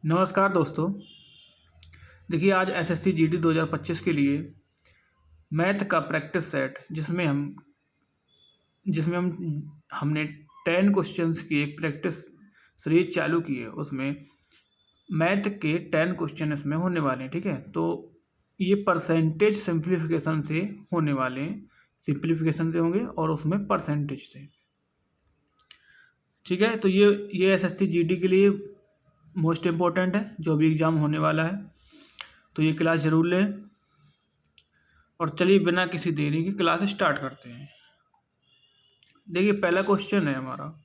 नमस्कार दोस्तों। देखिए आज एसएससी जीडी 2025 के लिए मैथ का प्रैक्टिस सेट जिसमें हमने 10 क्वेश्चंस की एक प्रैक्टिस सीरीज चालू की है। उसमें मैथ के 10 क्वेश्चन इसमें होने वाले हैं। ठीक है, तो ये परसेंटेज सिंप्लीफिकेशन से होने वाले हैं। सिंप्लीफिकेशन से होंगे और उसमें परसेंटेज से। ठीक है, तो ये एसएससी जीडी के लिए मोस्ट इम्पोर्टेंट है, जो भी एग्ज़ाम होने वाला है। तो ये क्लास ज़रूर लें। और चलिए बिना किसी देरी के क्लास स्टार्ट करते हैं। देखिए पहला क्वेश्चन है हमारा,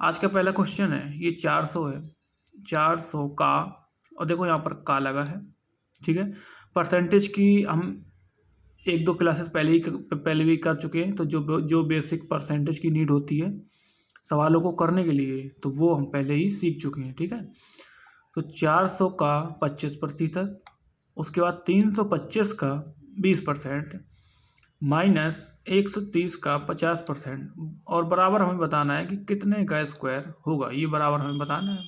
आज का पहला क्वेश्चन है। ये 400 है, 400 का, और देखो यहाँ पर का लगा है। ठीक है, परसेंटेज की हम एक दो क्लासेस पहले भी कर चुके हैं। तो जो बेसिक परसेंटेज की नीड होती है सवालों को करने के लिए, तो वो हम पहले ही सीख चुके हैं। ठीक है, तो 400 का 25%, उसके बाद 325 का 20%, माइनस 130 का 50%, और बराबर हमें बताना है कि कितने का स्क्वायर होगा। ये बराबर हमें बताना है।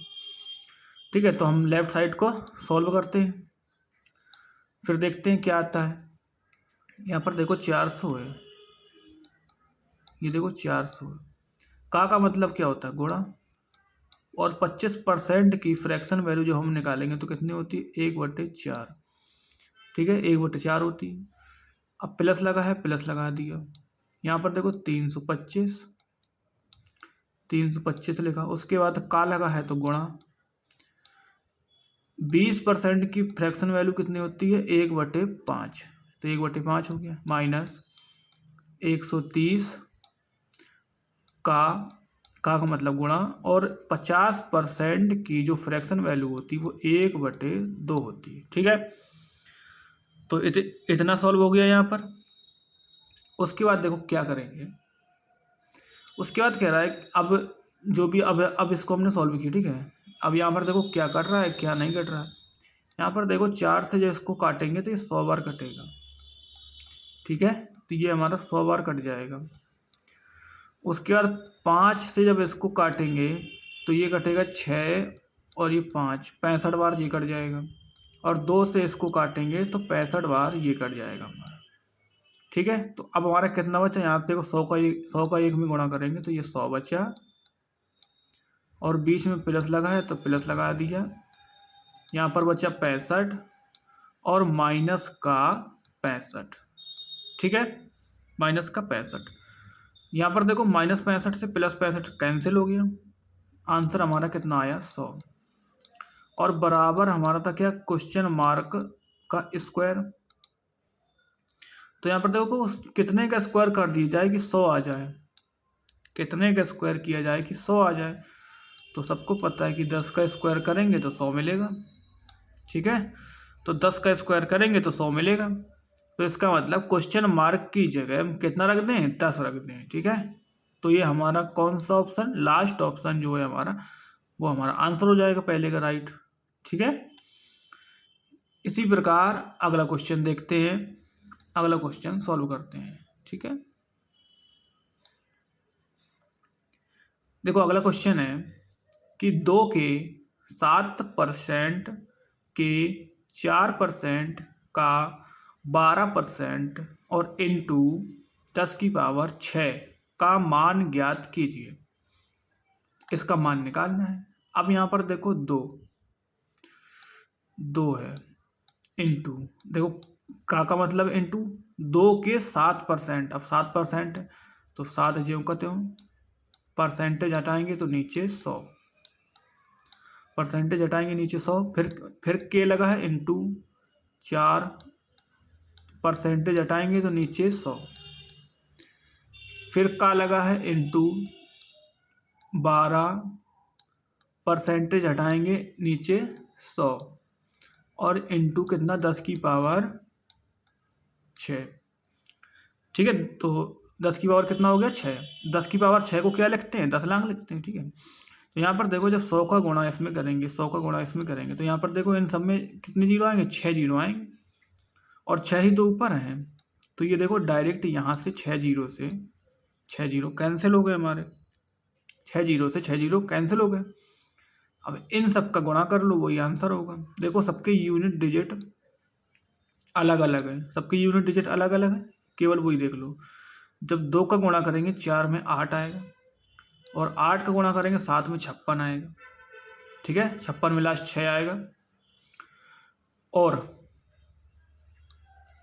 ठीक है, तो हम लेफ्ट साइड को सॉल्व करते हैं, फिर देखते हैं क्या आता है। यहाँ पर देखो 400 है, ये देखो 400 है। का मतलब क्या होता है? गुणा। और 25% की फ्रैक्शन वैल्यू जो हम निकालेंगे तो कितनी होती है? 1/4। ठीक है, 1/4 होती है। अब प्लस लगा है, प्लस लगा दिया। यहाँ पर देखो 325 लिखा। उसके बाद का लगा है तो गुणा। 20% की फ्रैक्शन वैल्यू कितनी होती है? 1/5। तो 1/5 हो गया, माइनस 130 का मतलब गुणा। और 50% की जो फ्रैक्शन वैल्यू होती है वो 1/2 होती है। ठीक है, तो इतना सॉल्व हो गया यहाँ पर। उसके बाद देखो क्या करेंगे। उसके बाद कह रहा है अब जो भी अब इसको हमने सॉल्व किया। ठीक है, अब यहाँ पर देखो क्या कट रहा है, क्या नहीं कट रहा है। यहाँ पर देखो 4 से जब इसको काटेंगे तो ये 100 बार कटेगा। ठीक है, तो ये हमारा 100 बार कट जाएगा। उसके बाद 5 से जब इसको काटेंगे तो ये कटेगा 6, और ये 5, 65 बार ये कट जाएगा। और 2 से इसको काटेंगे तो 65 बार ये कट जाएगा हमारा। ठीक है, तो अब हमारा कितना बचा? यहाँ पे देखो 100 का 1 में गुणा करेंगे तो ये 100 बचा, और बीच में प्लस लगा है तो प्लस लगा दिया। यहाँ पर बचा 65 और माइनस का 65। ठीक है, माइनस का 65। यहाँ पर देखो -65 से +65 कैंसिल हो गया। आंसर हमारा कितना आया? 100। और बराबर हमारा था क्या? क्वेश्चन मार्क का स्क्वायर। तो यहाँ पर देखो कितने का स्क्वायर कर दिया जाए कि 100 आ जाए। कितने का स्क्वायर किया जाए कि 100 आ जाए? तो सबको पता है कि 10 का स्क्वायर करेंगे तो 100 मिलेगा। ठीक है, तो 10 का स्क्वायर करेंगे तो 100 मिलेगा। तो इसका मतलब क्वेश्चन मार्क की जगह हम कितना रख दें? 10 रख दें। ठीक है, तो ये हमारा कौन सा ऑप्शन? लास्ट ऑप्शन जो है हमारा, वो हमारा आंसर हो जाएगा पहले का, राइट। ठीक है, इसी प्रकार अगला क्वेश्चन देखते हैं, अगला क्वेश्चन सॉल्व करते हैं। ठीक है, देखो अगला क्वेश्चन है कि 2 के 7% के 4% का 12% और इंटू 10⁻6 का मान ज्ञात कीजिए। इसका मान निकालना है। अब यहाँ पर देखो 2 है, इंटू, देखो का मतलब इंटू 2 के 7%। अब 7% है तो 7 ज्यों का त्यों, परसेंटेज हटाएंगे तो नीचे 100, परसेंटेज हटाएंगे नीचे 100। फिर के लगा है इंटू 4, परसेंटेज हटाएंगे तो नीचे 100। फिर का लगा है इंटू 12, परसेंटेज हटाएंगे नीचे 100, और इंटू कितना? 10⁻6। ठीक है, तो 10 कितना हो गया? 6। 10⁻6 को क्या लिखते हैं? 10 लाख लिखते हैं। ठीक है, तो यहाँ पर देखो जब 100 का गुणा इसमें करेंगे, 100 का गुणा इसमें करेंगे, तो यहाँ पर देखो इन सब में कितने जीरो आएंगे? 6 जीरो आएंगे, और 6 ही तो ऊपर हैं। तो ये देखो डायरेक्ट यहाँ से 6 जीरो से 6 जीरो कैंसिल हो गए हमारे। 6 जीरो से 6 जीरो कैंसिल हो गए। अब इन सब का गुणा कर लो, वही आंसर होगा। देखो सबके यूनिट डिजिट अलग अलग है, सबके यूनिट डिजिट अलग अलग है, केवल वही देख लो। जब 2 का गुणा करेंगे 4 में 8 आएगा, और 8 का गुणा करेंगे 7 में 56 आएगा। ठीक है, 56 में लास्ट 6 आएगा, और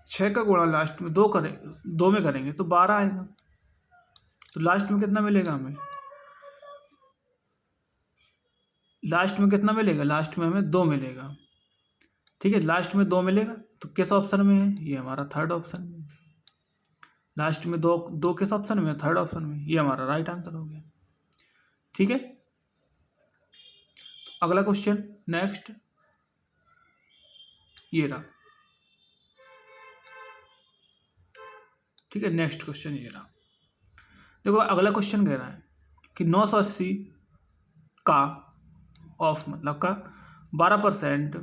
6 का गुणा लास्ट में 2 में करेंगे तो 12 आएगा। तो लास्ट में कितना मिलेगा हमें? लास्ट में कितना मिलेगा? लास्ट में हमें 2 मिलेगा। ठीक है, लास्ट में 2 मिलेगा तो किस ऑप्शन में है? ये हमारा थर्ड ऑप्शन में। लास्ट में 2 किस ऑप्शन में? थर्ड ऑप्शन में। ये हमारा राइट आंसर हो गया। ठीक है, अगला क्वेश्चन नेक्स्ट ये रहा। ठीक है, नेक्स्ट क्वेश्चन ये रहा। देखो अगला क्वेश्चन कह रहा है कि 980 का ऑफ मतलब का 12%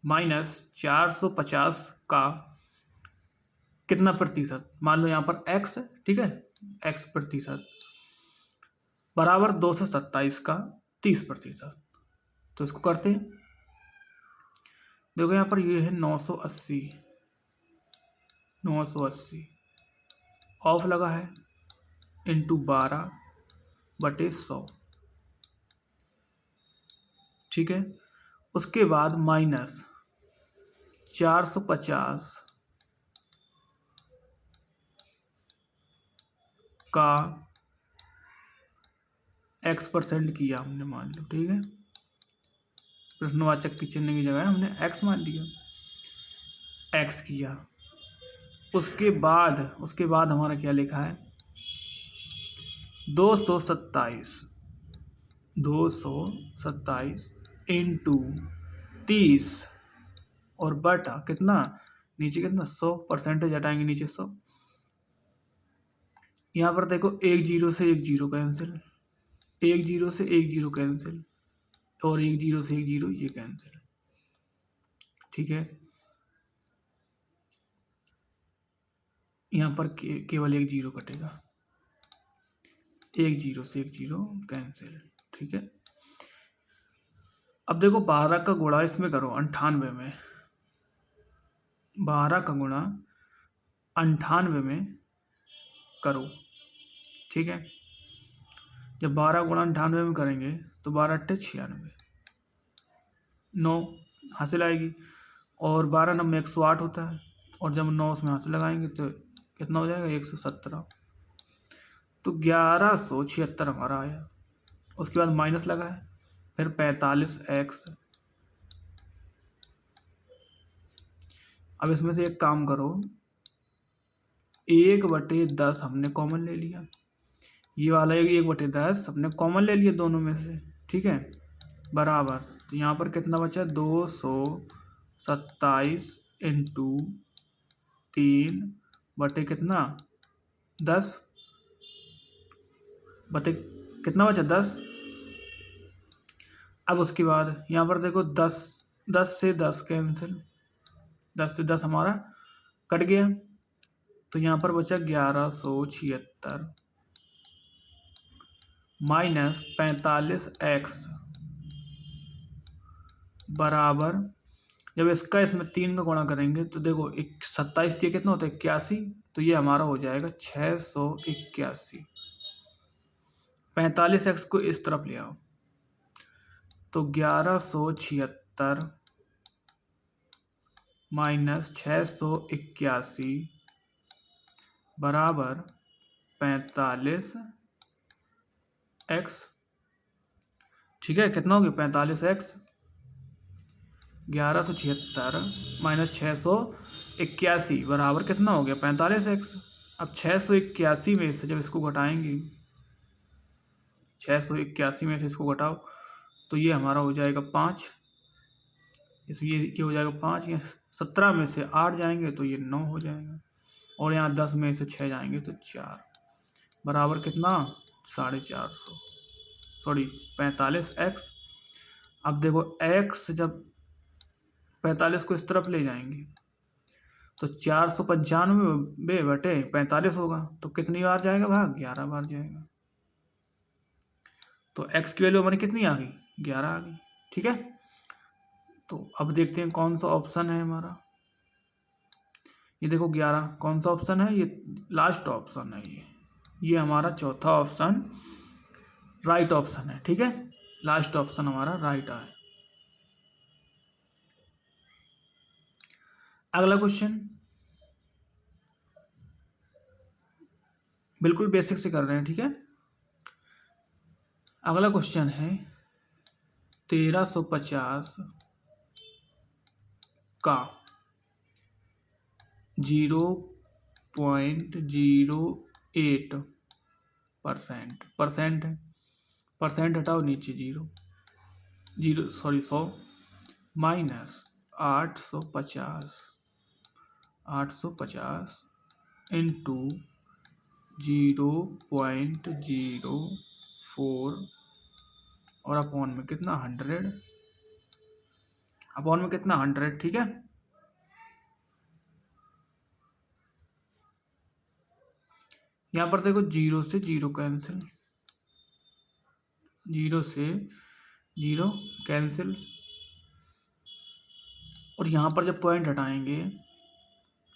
माइनस 450 का कितना प्रतिशत, मान लो यहाँ पर x है, ठीक है, x प्रतिशत बराबर 227 का 30%। तो इसको करते हैं। देखो यहाँ पर ये है 980 ऑफ लगा है इंटू 12/100। ठीक है, उसके बाद माइनस 450 का x% किया हमने, मान लो। ठीक है, प्रश्नवाचक की चिन्ह की जगह हमने x मान लिया, x किया। उसके बाद हमारा क्या लिखा है? 227 इंटू 30 और बटा कितना, नीचे कितना 100%, हटाएंगे नीचे 100। यहाँ पर देखो 1 0 से 1 0 कैंसिल, 1 0 से 1 0 कैंसिल, और 1 0 से 1 0 ये कैंसिल। ठीक है, यहाँ पर केवल 1 0 कटेगा, 1 0 से 1 0 कैंसिल। ठीक है, अब देखो 12 का गुणा इसमें करो 98 में, 12 का गुणा 98 में करो। ठीक है, जब 12 गुणा 98 में करेंगे तो 12 8 96, 9 हासिल आएगी, और 12 9 में 108 होता है, और जब 9 उसमें हासिल लगाएंगे तो कितना हो जाएगा? 117। तो 1176 हमारा आया। उसके बाद माइनस लगा है, फिर 45x। अब इसमें से एक काम करो, 1/10 हमने कॉमन ले लिया, ये वाला 1/10 हमने कॉमन ले लिया दोनों में से। ठीक है, बराबर, तो यहाँ पर कितना बचा? 227 इंटू 3 बटे कितना 10 बटे कितना बचा 10। अब उसके बाद यहाँ पर देखो 10 से 10 कैंसिल, 10 से 10 हमारा कट गया, तो यहाँ पर बचा 1176 माइनस 45x बराबर, जब इसका इसमें 3 का गुणा करेंगे तो देखो 27 दिया कितना होता है? 81, तो ये हमारा हो जाएगा 681। 45x को इस तरफ ले आओ तो 1176 माइनस 681 बराबर 45x। ठीक है, कितना हो गया? 45x। 1176 माइनस 681 बराबर कितना हो गया? 45x। अब 681 में से जब इसको घटाएंगे, 681 में से इसको घटाओ तो ये हमारा हो जाएगा 5, इसमें ये हो जाएगा 5, ये 17 में से 8 जाएंगे तो ये 9 हो जाएगा, और यहाँ 10 में से 6 जाएंगे तो 4, बराबर कितना? 450, सॉरी 45x। अब देखो x जब 45 को इस तरफ ले जाएंगे तो 495 बटे 45 होगा, तो कितनी बार जाएगा भाग? 11 बार जाएगा। तो x की वैल्यू हमारी कितनी आ गई? 11 आ गई। ठीक है। तो अब देखते हैं कौन सा ऑप्शन है हमारा। ये देखो 11, कौन सा ऑप्शन है, ये लास्ट ऑप्शन है, ये हमारा चौथा ऑप्शन राइट ऑप्शन है। ठीक है, लास्ट ऑप्शन हमारा राइट है। अगला क्वेश्चन बिल्कुल बेसिक से कर रहे हैं। ठीक है, अगला क्वेश्चन है 1350 का 0.08% परसेंट है, परसेंट हटाओ नीचे 100 माइनस 850 इंटू 0.04 और अपॉन में कितना 100, अपॉन में कितना 100। ठीक है, यहाँ पर देखो 0 से 0 कैंसिल, 0 से 0 कैंसिल, और यहाँ पर जब पॉइंट हटाएंगे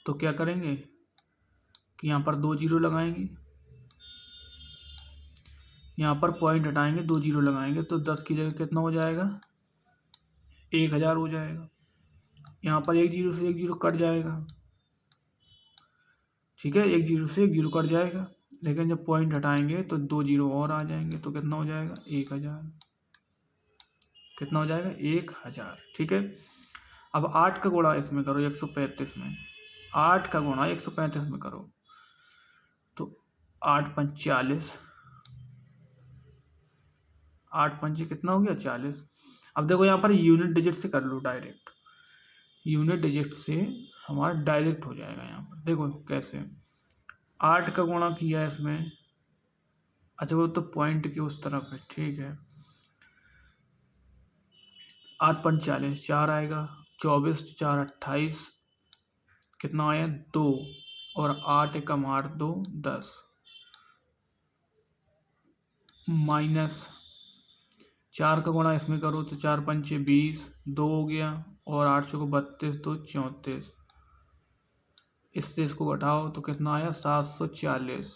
तो क्या करेंगे कि यहाँ पर 2 जीरो लगाएंगे, यहाँ पर पॉइंट हटाएंगे 2 जीरो लगाएंगे तो 10 की जगह कितना हो जाएगा 1000 हो जाएगा। यहाँ पर 1 जीरो से 1 जीरो कट जाएगा। ठीक है, 1 जीरो से 1 जीरो कट जाएगा, लेकिन जब पॉइंट हटाएंगे तो 2 जीरो और आ जाएंगे तो कितना हो जाएगा 1000, कितना हो जाएगा 1000। ठीक है, अब 8 का गुणा इसमें करो 135 में, 8 का गुणा 135 में करो तो 8 पंच 40, 8 पंचे कितना हो गया 40। अब देखो यहाँ पर यूनिट डिजिट से कर लो डायरेक्ट, यूनिट डिजिट से हमारा डायरेक्ट हो जाएगा। यहाँ पर देखो कैसे, 8 का गुणा किया इसमें, अच्छा वो तो पॉइंट की उस तरफ है। ठीक है, 8 पंच 40, 4 आएगा, 24 4 28, कितना आया 2, और 8 एकम 8 2 10, माइनस 4 का गुणा इसमें करो तो 4 पंचे 20, 2 हो गया, और 8 को 32 तो 34, इससे इसको घटाओ तो कितना आया 740।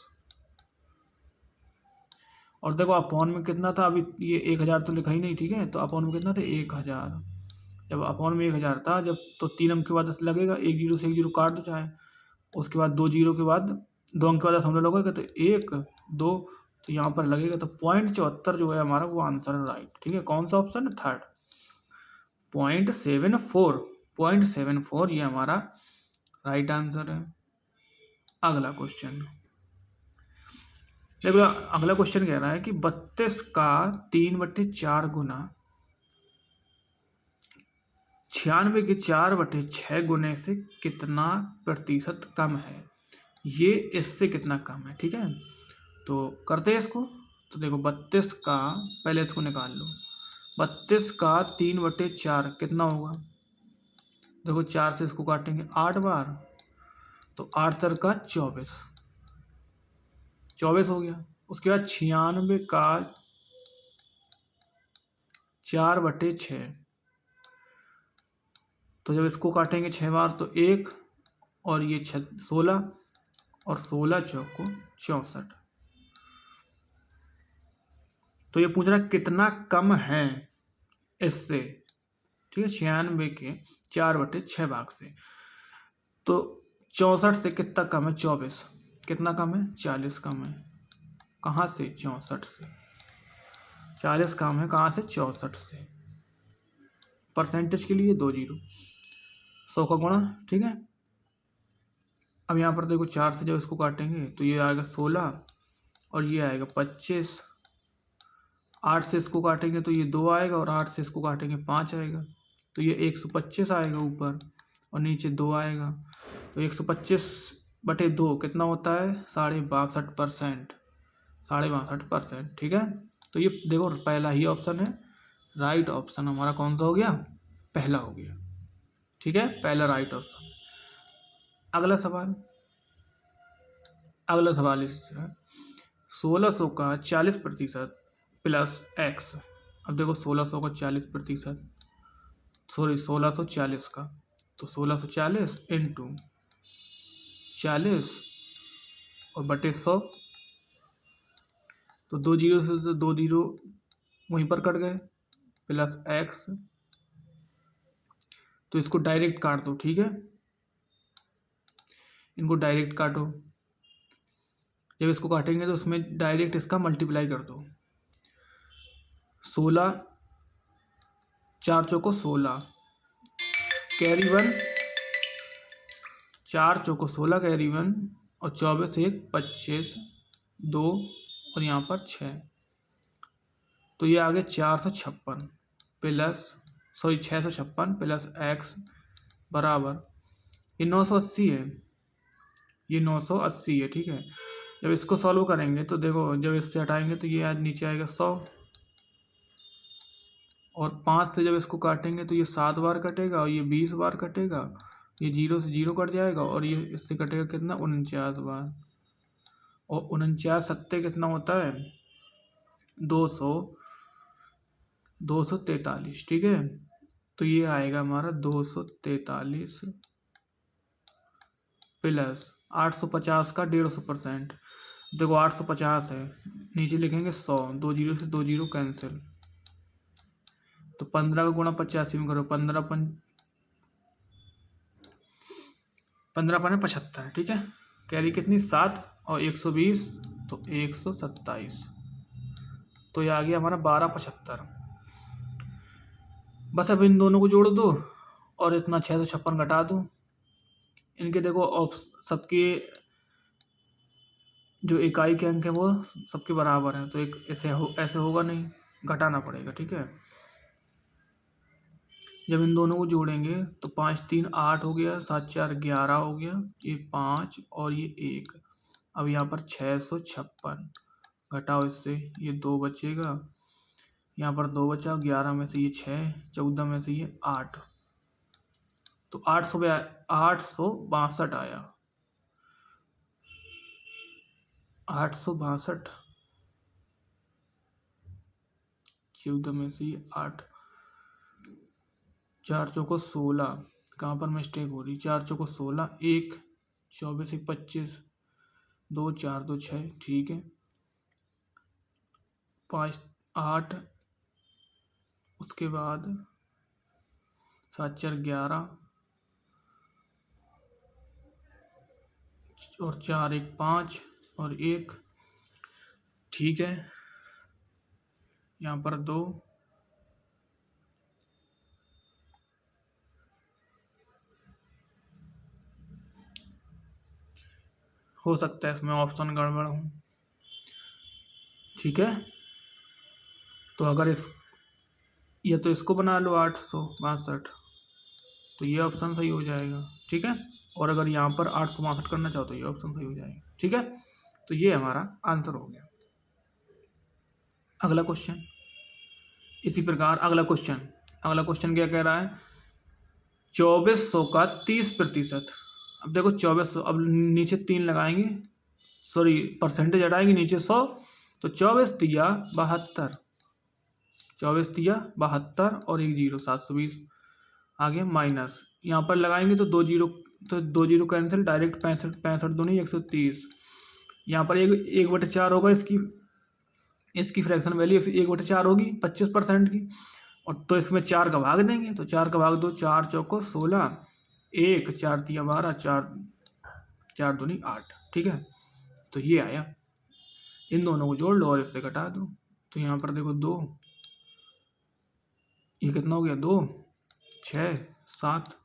और देखो अपॉन में कितना था, अभी ये 1000 तो लिखा ही नहीं। ठीक है, तो अपॉन में कितना था 1000, जब अपॉन में 1000 था जब, तो 3 अंक के बाद 10 लगेगा, 1 जीरो से 1 जीरो काट दो चाहे, उसके बाद 2 जीरो के बाद 2 अंक के बाद हम लोग लगेगा तो 1 2, तो यहाँ पर लगेगा तो 0.74 जो है हमारा वो आंसर है राइट। ठीक है, कौन सा ऑप्शन है थर्ड 0.74 ये हमारा राइट आंसर है। अगला क्वेश्चन देखो, अगला क्वेश्चन कह रहा है कि 32 का 3/4 गुना 96 के 4/6 गुने से कितना प्रतिशत कम है, ये इससे कितना कम है। ठीक है, तो करते हैं इसको। तो देखो 32 का, पहले इसको निकाल लो, 32 का 3/4 कितना होगा, देखो 4 से इसको काटेंगे 8 बार, तो 8 तर का 24 हो गया। उसके बाद 96 का 4/6, तो जब इसको काटेंगे 6 बार तो 1, और ये 16, और 16 चौको 64, तो ये पूछ रहा है कितना कम है इससे। ठीक है, 96 के 4/6 भाग से, तो 64 से कितना कम है 24, कितना कम है 40 कम है, कहाँ से 64 से, 40 कम है कहाँ से 64 से। परसेंटेज के लिए 2 जीरो, 100 का गुणा। ठीक है, अब यहाँ पर देखो 4 से जब इसको काटेंगे तो ये आएगा 16, और ये आएगा 25, 8 से इसको काटेंगे तो ये 2 आएगा, और 8 से इसको काटेंगे 5 आएगा, तो ये 125 आएगा ऊपर, और नीचे 2 आएगा, तो 125/2 कितना होता है 62.5%, 62.5%। ठीक है, तो ये देखो पहला ही ऑप्शन है राइट ऑप्शन हमारा, कौन सा हो गया पहला हो गया। ठीक है, पहला राइट ऑप्शन। अगला सवाल इस तरह 1600 का 40% प्लस x अब देखो 1600 का 40%, सॉरी 1640 का, तो 1640 इंटू 40 और बटे 100, तो 2 जीरो से तो 2 जीरो वहीं पर कट गए, प्लस एक्स, तो इसको डायरेक्ट काट दो, ठीक है, इनको डायरेक्ट काटो। जब इसको काटेंगे तो उसमें डायरेक्ट इसका मल्टीप्लाई कर दो। 16 4 चौको 16 कैरी 1, 4 चौको 16 कैरी 1, और 24 1 25 2 और यहाँ पर 6, तो ये आ गया 456 प्लस, सॉरी 656 प्लस एक्स बराबर, ये 980 है, ये 980 है, ठीक है। जब इसको सॉल्व करेंगे तो देखो, जब इससे हटाएंगे तो ये आज नीचे आएगा 100, और 5 से जब इसको काटेंगे तो ये 7 बार कटेगा और ये 20 बार कटेगा, ये 0 से 0 कट जाएगा, और ये इससे कटेगा कितना, 49 बार, और 49 सत्ते कितना होता है, 243, ठीक है। तो ये आएगा हमारा 243 प्लस 850 का 150%, देखो 850 है, नीचे लिखेंगे 100, 2 जीरो से 2 जीरो कैंसिल, तो 15 का गुणा 85 में करो, 15 75, ठीक है। कैरी कितनी 7 और 120, तो 127, तो ये आ गया हमारा 1275। बस अब इन दोनों को जोड़ दो और इतना 656 घटा दो। इनके देखो सबके जो इकाई के अंक है वो सबके बराबर हैं, तो एक ऐसे होगा नहीं, घटाना पड़ेगा, ठीक है। जब इन दोनों को जोड़ेंगे तो 5 3 8 हो गया, 7 4 11 हो गया, ये 5 और ये 1, अब यहाँ पर 656 घटाओ इससे, ये 2 बचेगा, यहाँ पर 2 बचा, 11 में से ये 6, 14 में से ये 8, तो 862 आया, 862, 14 में से ये 8, 4 चौको 16, कहाँ पर मिस्टेक हो रही, 4 चौको 16, 1 24 1 25, 2 4 2 6, ठीक है, 5 8, उसके बाद 7 4 11 और 4 1 5 और 1, ठीक है, यहाँ पर 2, हो सकता है इसमें ऑप्शन गड़बड़ हो, ठीक है। तो अगर ये तो इसको बना लो 862, तो ये ऑप्शन सही हो जाएगा, ठीक है। और अगर यहाँ पर 862 करना चाहो तो ये ऑप्शन सही हो जाएगा, ठीक है। तो ये हमारा आंसर हो गया। अगला क्वेश्चन इसी प्रकार, अगला क्वेश्चन क्या कह रहा है, 2400 का 30%। अब देखो 2400, अब नीचे 3 लगाएंगे, सॉरी परसेंटेज हटाएंगे, नीचे 100, तो 24 तिया 72, 24 तिया 72 और 1 जीरो 720, आगे माइनस, यहाँ पर लगाएंगे तो 2 जीरो, तो 2 जीरो कैंसिल, डायरेक्ट 65 दूनी 130, यहाँ पर 1/4 होगा, इसकी फ्रैक्शन वैल्यू 1/4 होगी 25% की, और तो इसमें 4 का भाग देंगे, तो 4 का भाग दो, 4 चौको 16, 1 4 तिया 12, 4 दूनी 8, ठीक है। तो ये आया, इन दोनों को जोड़ लो और इससे घटा दो, तो यहाँ पर देखो 2, ये कितना हो गया, 2 6 7,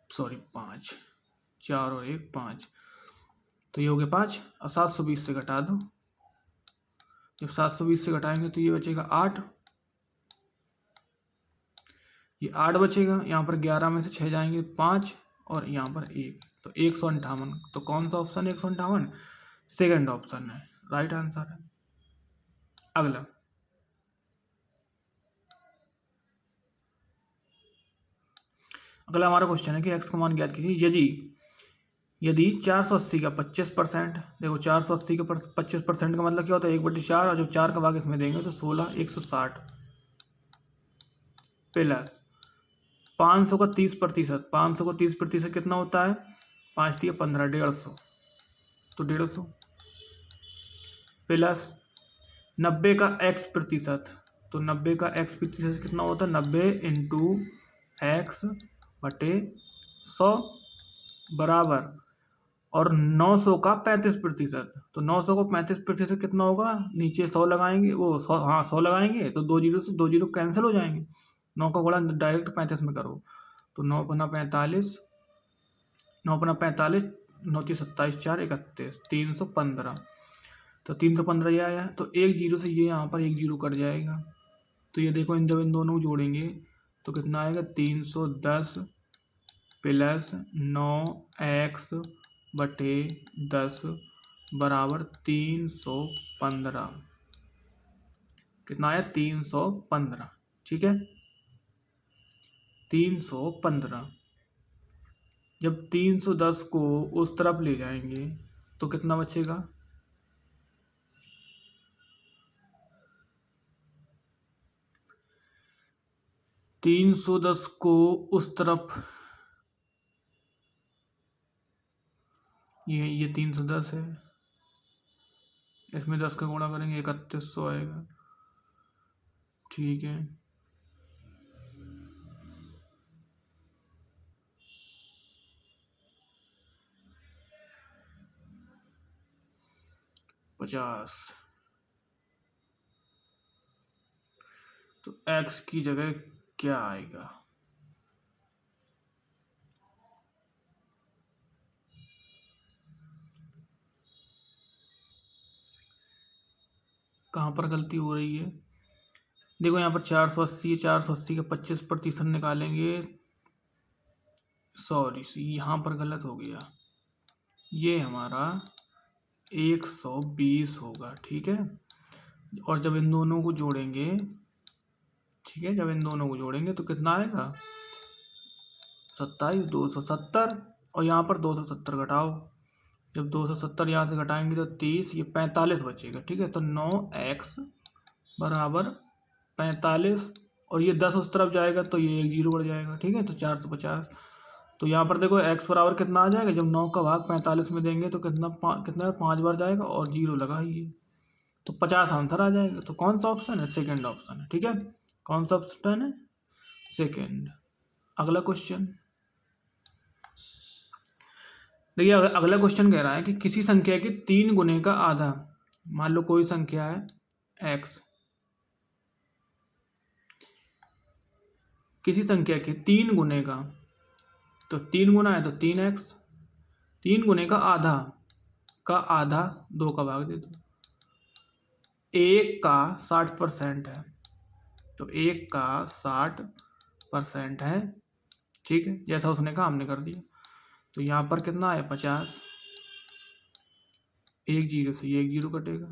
सॉरी 5, 4 और 1 5, तो ये हो गया 5, और 720 से घटा दो, जब 720 से घटाएंगे तो ये बचेगा 8, ये 8 बचेगा, यहाँ पर 11 में से 6 जाएंगे 5, और यहाँ पर 1, तो 158, तो कौन सा ऑप्शन है 158, सेकेंड ऑप्शन है, राइट आंसर है। अगला हमारा क्वेश्चन है कि एक्स का मान ज्ञात कीजिए, यदि यदि 480 का 25%, देखो 480 का 25% का मतलब क्या होता है 1/4, और जब 4 का भाग इसमें देंगे तो 16 160 प्लस 500 का 30%, 500 का 30% कितना होता है 5 × 15 150, तो 150 प्लस 90 का x%, तो 90 का x% कितना होता है 90 × x/100 बराबर, और 900 का 35%, तो 900 को 35% कितना होगा, नीचे 100 लगाएंगे, वो 100, हाँ 100 लगाएंगे तो 2 जीरो से 2 जीरो कैंसिल हो जाएंगे, 9 का गुणा डायरेक्ट 35 में करो, तो 9 × 45, 9 × 45, 9 × 27 4 31, 315, तो 315 ये आया, तो एक जीरो से ये यहाँ पर एक जीरो कट जाएगा, तो ये देखो जब इन दोनों को जोड़ेंगे तो कितना आएगा 310 प्लस 9x/10 बराबर 315, कितना आया 315, ठीक है 315। जब 310 को उस तरफ ले जाएंगे तो कितना बचेगा 310 को उस तरफ, ये 310 है, इसमें 10 का गुणा करेंगे 3100 आएगा, ठीक है 50, तो x की जगह क्या आएगा, कहाँ पर गलती हो रही है, देखो यहाँ पर 480 480 का 25% निकालेंगे, सॉरी यहाँ पर गलत हो गया, ये हमारा 120 होगा, ठीक है, और जब इन दोनों को जोड़ेंगे, ठीक है जब इन दोनों को जोड़ेंगे तो कितना आएगा 27 270, और यहाँ पर 270 घटाओ, जब 270 यहाँ से घटाएंगे तो 30, ये 45 बचेगा, ठीक है, तो 9x बराबर 45, और ये 10 उस तरफ जाएगा तो ये एक जीरो बढ़ जाएगा, ठीक है, तो 450, तो यहाँ पर देखो x बराबर कितना आ जाएगा, जब 9 का भाग 45 में देंगे तो कितना 5 बार जाएगा, और जीरो लगाइए तो 50 आंसर आ जाएगा, तो कौन सा ऑप्शन है, सेकेंड ऑप्शन है, ठीक है, कौन सा ऑप्शन है, सेकेंड। अगला क्वेश्चन देखिए, अगला क्वेश्चन कह रहा है कि किसी संख्या के 3 गुने का आधा, मान लो कोई संख्या है x, किसी संख्या के 3 गुने का, तो 3 गुना है तो 3x, 3 गुने का आधा 2 का भाग दे दो, 1 का 60% है, तो 1 का 60% है, ठीक है, जैसा उसने कहा हमने कर दिया, तो यहाँ पर कितना है 50, एक जीरो से ये एक जीरो कटेगा,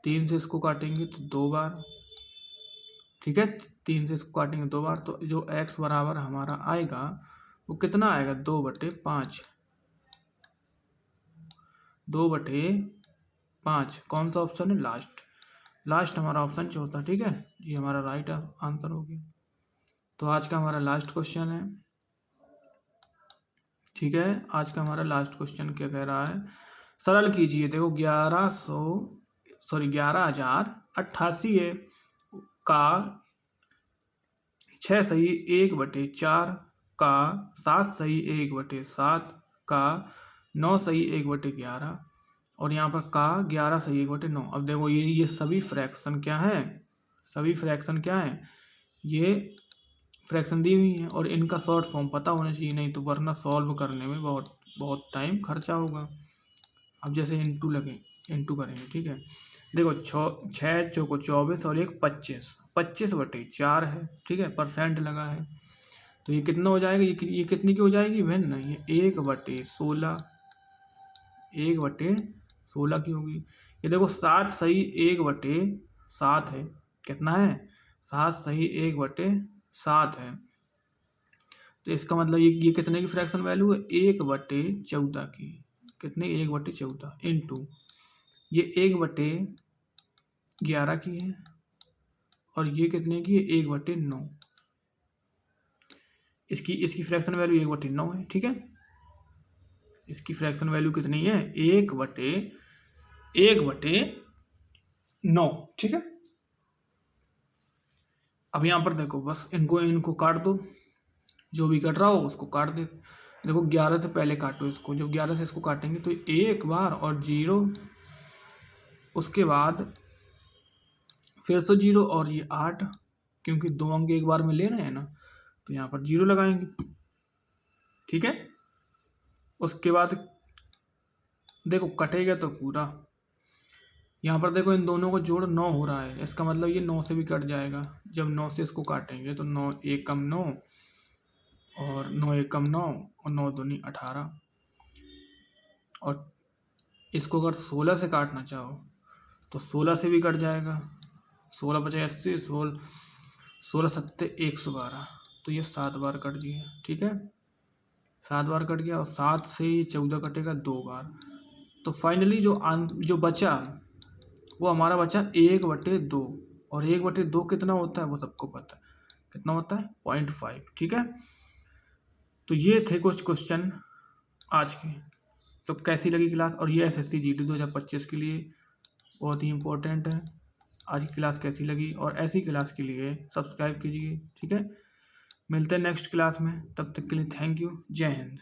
3 से इसको काटेंगे तो 2 बार, ठीक है 3 से इसको काटेंगे 2 बार, तो जो x बराबर हमारा आएगा वो कितना आएगा 2/5, 2/5, कौन सा ऑप्शन है लास्ट हमारा ऑप्शन चौथा, ठीक है, ये हमारा राइट आंसर हो गया। तो आज का हमारा लास्ट क्वेश्चन है, ठीक है, आज का हमारा लास्ट क्वेश्चन क्या कह रहा है, सरल कीजिए, देखो 11,088 है का 6 सही 1/4 का 7 सही 1/7 का 9 सही 1/11, और यहाँ पर का 11 सही 1/9। अब देखो ये सभी फ्रैक्शन क्या हैं, ये फ्रैक्शन दी हुई है, और इनका शॉर्ट फॉर्म पता होना चाहिए, नहीं तो वरना सॉल्व करने में बहुत टाइम खर्चा होगा। अब जैसे इंटू करेंगे, ठीक है, देखो 6 चौको 24 और 1 25, 25/4 है, ठीक है, परसेंट लगा है, तो ये कितना हो जाएगा, ये कितनी की हो जाएगी भिन्न, ये 1/16 की होगी। ये देखो 7 सही 1/7 है, कितना है 7 सही 1/7 है, तो इसका मतलब ये कितने की फ्रैक्शन वैल्यू है 1/14 की, कितनी 1/14 इंटू ये 1/11 की है और ये कितने की है 1/9। इसकी फ्रैक्शन वैल्यू 1/9 है। ठीक है, इसकी फ्रैक्शन वैल्यू कितनी है 1/9। ठीक है, अब यहाँ पर देखो बस इनको काट दो, जो भी कट रहा हो उसको काट दे। देखो 11 से पहले काटो इसको, जब 11 से इसको काटेंगे तो एक बार और 0, उसके बाद फिर से 0 और ये 8, क्योंकि 2 अंक एक बार में ले रहे हैं ना, तो यहाँ पर 0 लगाएंगे। ठीक है, उसके बाद देखो कटेगा तो पूरा, यहाँ पर देखो इन दोनों को जोड़ 9 हो रहा है, इसका मतलब ये 9 से भी कट जाएगा। जब 9 से इसको काटेंगे तो 9 1 कम 9 और 9 1 कम 9 और 9 दूनी 18। और इसको अगर 16 से काटना चाहो तो 16 से भी कट जाएगा। 16 बचे 80, 16 सत्ते 112, तो ये 7 बार कट गया। ठीक है, 7 बार कट गया और 7 से ये 14 कटेगा 2 बार। तो फाइनली जो बचा वो हमारा बचा 1/2, और 1/2 कितना होता है वो सबको पता है, कितना होता है 0.5। ठीक है, तो ये थे कुछ क्वेश्चन आज के। तो कैसी लगी क्लास, और ये SSC GD 2025 के लिए बहुत ही इम्पोर्टेंट है। आज की क्लास कैसी लगी, और ऐसी क्लास के लिए सब्सक्राइब कीजिए। ठीक है, मिलते हैं नेक्स्ट क्लास में, तब तक के लिए थैंक यू, जय हिंद।